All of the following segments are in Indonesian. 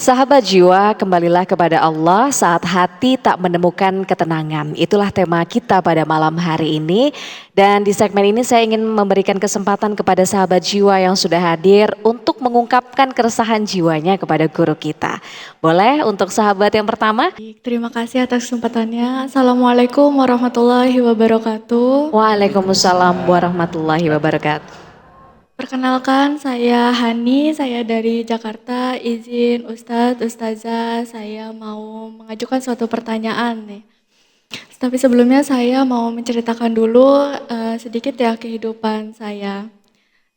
Sahabat jiwa, kembalilah kepada Allah saat hati tak menemukan ketenangan. Itulah tema kita pada malam hari ini. Dan di segmen ini saya ingin memberikan kesempatan kepada sahabat jiwa yang sudah hadir untuk mengungkapkan keresahan jiwanya kepada guru kita. Boleh untuk sahabat yang pertama? Terima kasih atas kesempatannya. Assalamualaikum warahmatullahi wabarakatuh. Waalaikumsalam warahmatullahi wabarakatuh. Perkenalkan, saya Hani, saya dari Jakarta. Izin Ustadz, Ustazah, saya mau mengajukan suatu pertanyaan nih. Tapi sebelumnya saya mau menceritakan dulu sedikit ya kehidupan saya.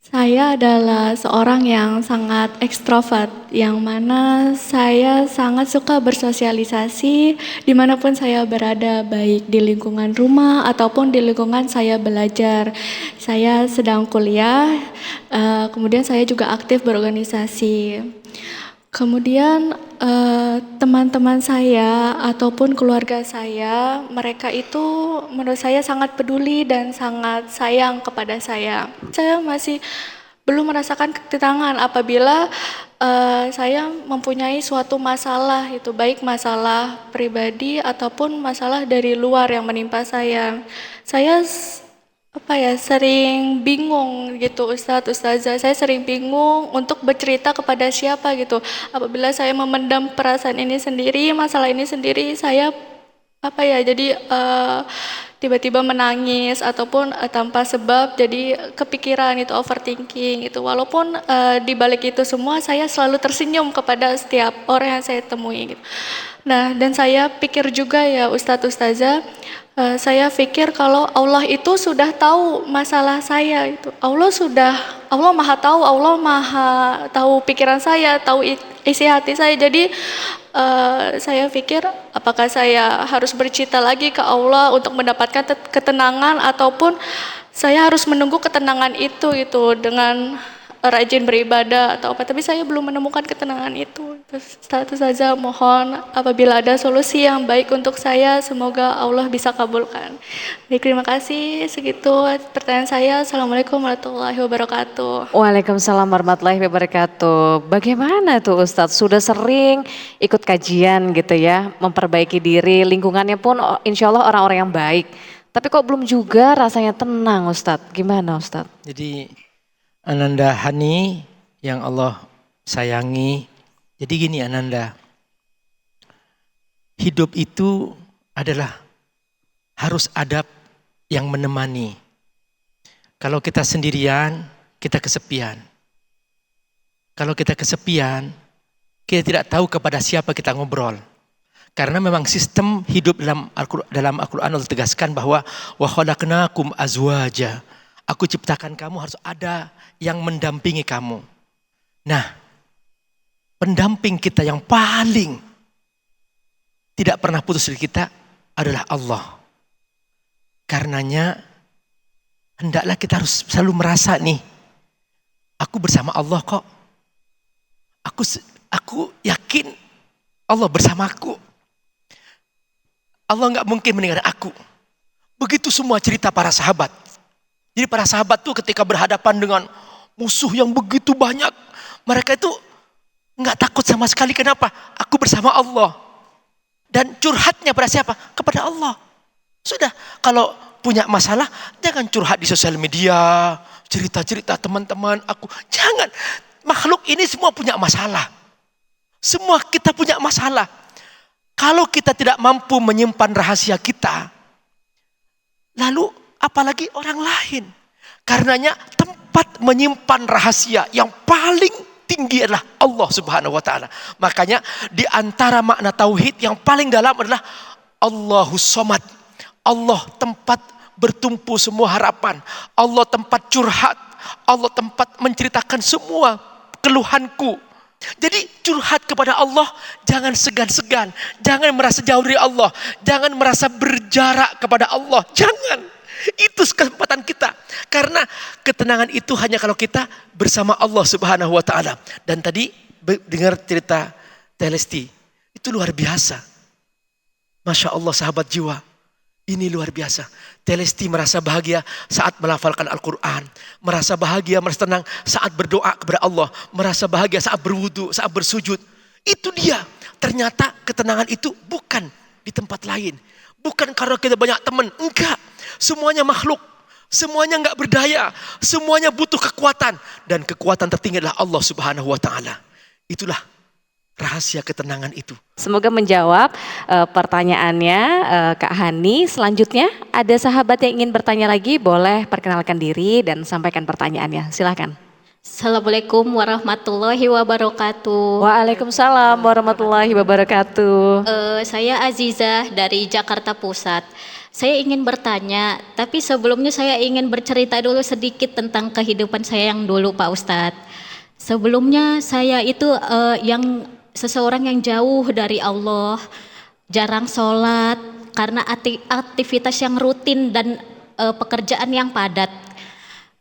Saya adalah seorang yang sangat ekstrovert, yang mana saya sangat suka bersosialisasi dimanapun saya berada, baik di lingkungan rumah ataupun di lingkungan saya belajar. Saya sedang kuliah, kemudian saya juga aktif berorganisasi. Kemudian teman-teman saya ataupun keluarga saya, mereka itu menurut saya sangat peduli dan sangat sayang kepada saya. Saya masih belum merasakan ketenangan apabila saya mempunyai suatu masalah, itu baik masalah pribadi ataupun masalah dari luar yang menimpa saya. Saya sering bingung gitu Ustadz, Ustazah, saya sering bingung untuk bercerita kepada siapa gitu. Apabila saya memendam perasaan ini sendiri, masalah ini sendiri, saya jadi tiba-tiba menangis ataupun tanpa sebab jadi kepikiran itu overthinking itu. Walaupun di balik itu semua saya selalu tersenyum kepada setiap orang yang saya temui gitu. Nah, dan saya pikir juga ya Ustadz, Ustazah, saya pikir kalau Allah itu sudah tahu masalah saya itu. Allah Maha tahu, Allah Maha tahu pikiran saya, tahu isi hati saya. Jadi saya pikir apakah saya harus bercita lagi ke Allah untuk mendapatkan ketenangan ataupun saya harus menunggu ketenangan itu dengan rajin beribadah atau apa, tapi saya belum menemukan ketenangan itu. Status saja mohon apabila ada solusi yang baik untuk saya, semoga Allah bisa kabulkan. Baik, terima kasih, segitu pertanyaan saya. Assalamualaikum warahmatullahi wabarakatuh. Waalaikumsalam warahmatullahi wabarakatuh. Bagaimana tuh Ustadz? Sudah sering ikut kajian gitu ya, memperbaiki diri, lingkungannya pun insya Allah orang-orang yang baik. Tapi kok belum juga rasanya tenang Ustadz? Gimana Ustadz? Jadi Ananda Hani yang Allah sayangi. Jadi gini Ananda, hidup itu adalah harus ada yang menemani. Kalau kita sendirian, kita kesepian. Kalau kita kesepian, kita tidak tahu kepada siapa kita ngobrol. Karena memang sistem hidup dalam Al-Quran Allah tegaskan bahwa wa khalaqnakum azwaja. Aku ciptakan kamu harus ada yang mendampingi kamu. Nah, pendamping kita yang paling tidak pernah putus dari kita adalah Allah. Karenanya hendaklah kita harus selalu merasa nih, aku bersama Allah kok. Aku yakin Allah bersamaku. Allah nggak mungkin meninggalkan aku. Begitu semua cerita para sahabat. Jadi para sahabat tuh ketika berhadapan dengan musuh yang begitu banyak, mereka itu nggak takut sama sekali. Kenapa? Aku bersama Allah. Dan curhatnya pada siapa? Kepada Allah. Sudah, kalau punya masalah, jangan curhat di sosial media, cerita-cerita teman-teman aku. Jangan, makhluk ini semua punya masalah. Semua kita punya masalah. Kalau kita tidak mampu menyimpan rahasia kita, lalu apalagi orang lain. Karenanya tempat menyimpan rahasia yang paling tinggi adalah Allah Subhanahu wa taala. Makanya di antara makna tauhid yang paling dalam adalah Allahus Somad. Allah tempat bertumpu semua harapan. Allah tempat curhat. Allah tempat menceritakan semua keluhanku. Jadi curhat kepada Allah, jangan segan-segan, jangan merasa jauh dari Allah, jangan merasa berjarak kepada Allah, jangan. Itu kesempatan kita. Karena ketenangan itu hanya kalau kita bersama Allah Subhanahu wa taala. Dan tadi dengar cerita Telesti, itu luar biasa. Masya Allah sahabat jiwa. Ini luar biasa. Telesti merasa bahagia saat melafalkan Al-Quran. Merasa bahagia, merasa tenang saat berdoa kepada Allah. Merasa bahagia saat berwudu, saat bersujud. Itu dia. Ternyata ketenangan itu bukan di tempat lain. Bukan karena kita banyak teman. Enggak. Semuanya makhluk. Semuanya enggak berdaya. Semuanya butuh kekuatan. Dan kekuatan tertinggi adalah Allah Subhanahu wa Ta'ala. Itulah rahasia ketenangan itu. Semoga menjawab pertanyaannya Kak Hani. Selanjutnya ada sahabat yang ingin bertanya lagi, boleh perkenalkan diri dan sampaikan pertanyaannya. Silakan. Assalamualaikum warahmatullahi wabarakatuh. Waalaikumsalam warahmatullahi wabarakatuh. Saya Azizah dari Jakarta Pusat. Saya ingin bertanya, tapi sebelumnya saya ingin bercerita dulu sedikit tentang kehidupan saya yang dulu Pak Ustadz. Sebelumnya saya itu seseorang yang jauh dari Allah, jarang sholat karena aktivitas yang rutin dan pekerjaan yang padat.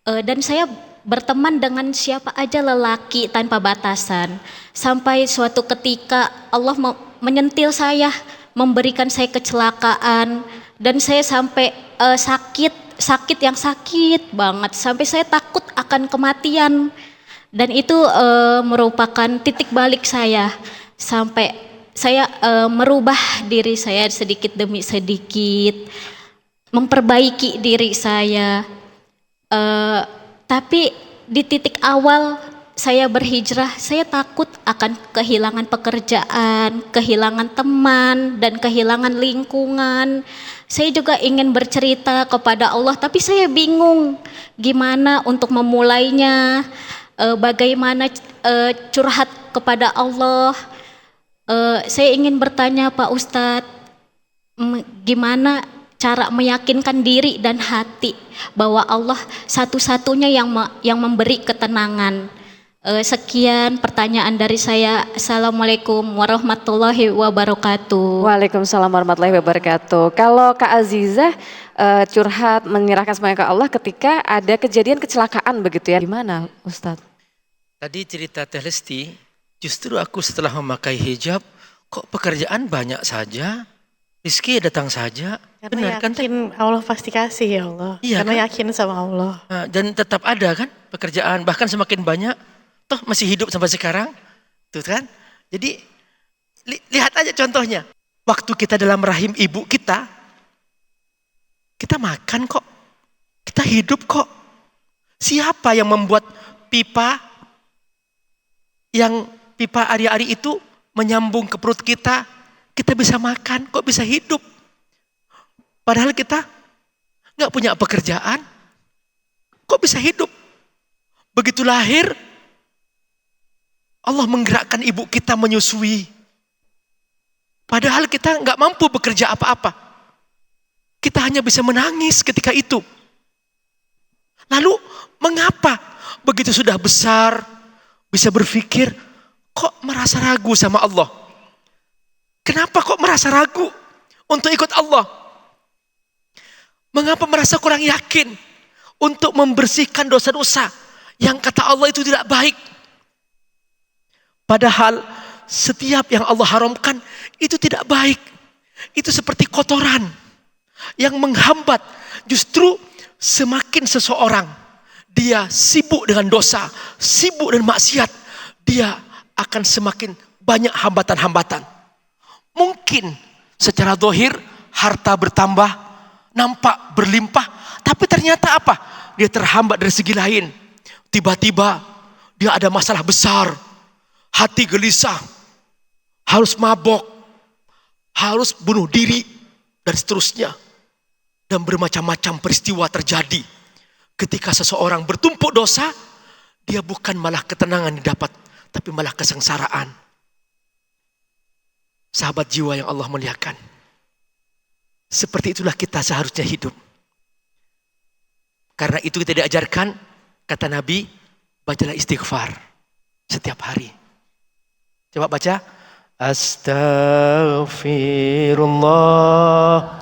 Dan saya berteman dengan siapa aja lelaki tanpa batasan. Sampai suatu ketika Allah menyentil saya, memberikan saya kecelakaan dan saya sampai sakit yang sakit banget sampai saya takut akan kematian. Dan itu merupakan titik balik saya sampai saya merubah diri saya sedikit demi sedikit, memperbaiki diri saya. Tapi di titik awal saya berhijrah, saya takut akan kehilangan pekerjaan, kehilangan teman, dan kehilangan lingkungan. Saya juga ingin bercerita kepada Allah, tapi saya bingung gimana untuk memulainya, bagaimana curhat kepada Allah. Saya ingin bertanya Pak Ustadz, gimana cara meyakinkan diri dan hati bahwa Allah satu-satunya yang memberi ketenangan. Sekian pertanyaan dari saya. Assalamualaikum warahmatullahi wabarakatuh. Waalaikumsalam warahmatullahi wabarakatuh. Kalau Kak Azizah curhat menyerahkan semuanya ke Allah ketika ada kejadian kecelakaan begitu ya. Gimana Ustadz? Tadi cerita Teh Lesti, justru aku setelah memakai hijab, kok pekerjaan banyak saja, rezeki datang saja. Karena Benar kan? yakin Allah pasti kasih ya Allah. Iya, Karena kan? yakin sama Allah. Dan tetap ada kan pekerjaan, bahkan semakin banyak, toh masih hidup sampai sekarang, tuh kan? Jadi lihat aja contohnya, waktu kita dalam rahim ibu kita makan kok, kita hidup kok. Siapa yang membuat pipa ari-ari itu menyambung ke perut kita bisa makan, kok bisa hidup? Padahal kita nggak punya pekerjaan, kok bisa hidup? Begitu lahir, Allah menggerakkan ibu kita menyusui. Padahal kita nggak mampu bekerja apa-apa. Kita hanya bisa menangis ketika itu. Lalu mengapa begitu sudah besar bisa berpikir, kok merasa ragu sama Allah? Kenapa kok merasa ragu untuk ikut Allah? Mengapa merasa kurang yakin untuk membersihkan dosa-dosa yang kata Allah itu tidak baik? Padahal setiap yang Allah haramkan itu tidak baik. Itu seperti kotoran yang menghambat. Justru semakin seseorang dia sibuk dengan dosa, sibuk dengan maksiat, dia akan semakin banyak hambatan-hambatan. Mungkin secara zahir harta bertambah, nampak berlimpah, tapi ternyata apa? Dia terhambat dari segi lain. Tiba-tiba dia ada masalah besar, hati gelisah, harus mabok, harus bunuh diri, dan seterusnya. Dan bermacam-macam peristiwa terjadi. Ketika seseorang bertumpuk dosa, dia bukan malah ketenangan didapat, tapi malah kesengsaraan. Sahabat jiwa yang Allah muliakan. Seperti itulah kita seharusnya hidup. Karena itu kita diajarkan, kata Nabi, bacalah istighfar setiap hari. Coba baca. Astaghfirullah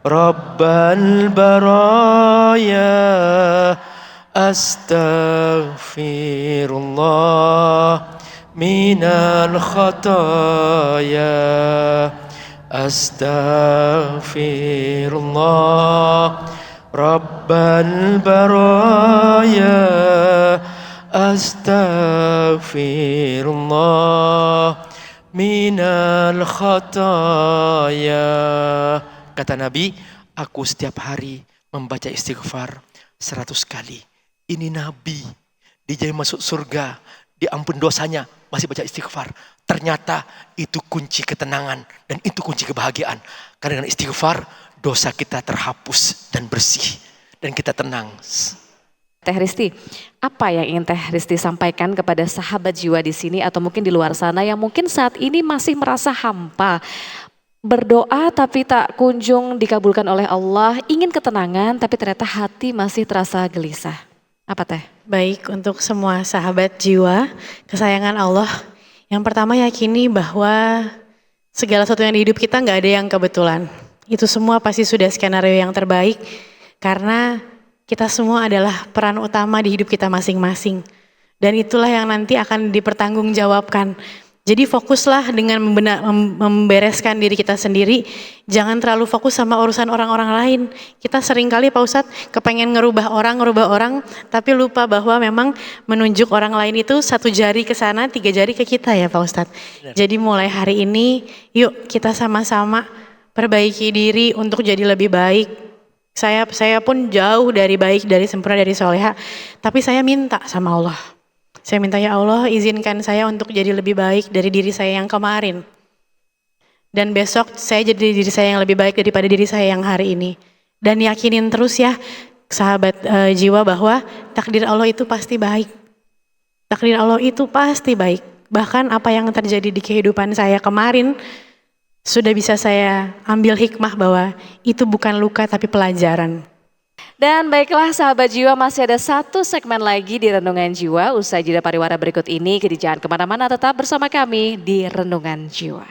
Rabbal baraya. Astaghfirullah minal khataya. Astaghfirullah Rabbal baraya. Astaghfirullah minal khataya. Kata Nabi, aku setiap hari membaca istighfar 100 kali. Ini Nabi, dia jadi masuk surga, diampun dosanya, masih baca istighfar. Ternyata itu kunci ketenangan dan itu kunci kebahagiaan. Karena dengan istighfar, dosa kita terhapus dan bersih. Dan kita tenang. Teh Risti, apa yang ingin Teh Risti sampaikan kepada sahabat jiwa di sini atau mungkin di luar sana yang mungkin saat ini masih merasa hampa, berdoa tapi tak kunjung dikabulkan oleh Allah, ingin ketenangan tapi ternyata hati masih terasa gelisah. Apa Teh? Baik, untuk semua sahabat jiwa, kesayangan Allah. Yang pertama yakini bahwa segala sesuatu yang di hidup kita nggak ada yang kebetulan. Itu semua pasti sudah skenario yang terbaik karena kita semua adalah peran utama di hidup kita masing-masing. Dan itulah yang nanti akan dipertanggungjawabkan. Jadi fokuslah dengan membereskan diri kita sendiri. Jangan terlalu fokus sama urusan orang-orang lain. Kita seringkali Pak Ustadz kepengen ngerubah orang, tapi lupa bahwa memang menunjuk orang lain itu 1 jari ke sana, 3 jari ke kita ya Pak Ustadz. Jadi mulai hari ini yuk kita sama-sama perbaiki diri untuk jadi lebih baik. Saya pun jauh dari baik, dari sempurna, dari soleha. Tapi saya minta sama Allah. Saya minta ya Allah izinkan saya untuk jadi lebih baik dari diri saya yang kemarin. Dan besok saya jadi diri saya yang lebih baik daripada diri saya yang hari ini. Dan yakinin terus ya sahabat jiwa bahwa takdir Allah itu pasti baik. Takdir Allah itu pasti baik. Bahkan apa yang terjadi di kehidupan saya kemarin sudah bisa saya ambil hikmah bahwa itu bukan luka tapi pelajaran. Dan baiklah sahabat jiwa, masih ada 1 segmen lagi di Renungan Jiwa. Usai jeda pariwara berikut ini, jadi jangan kemana-mana, tetap bersama kami di Renungan Jiwa.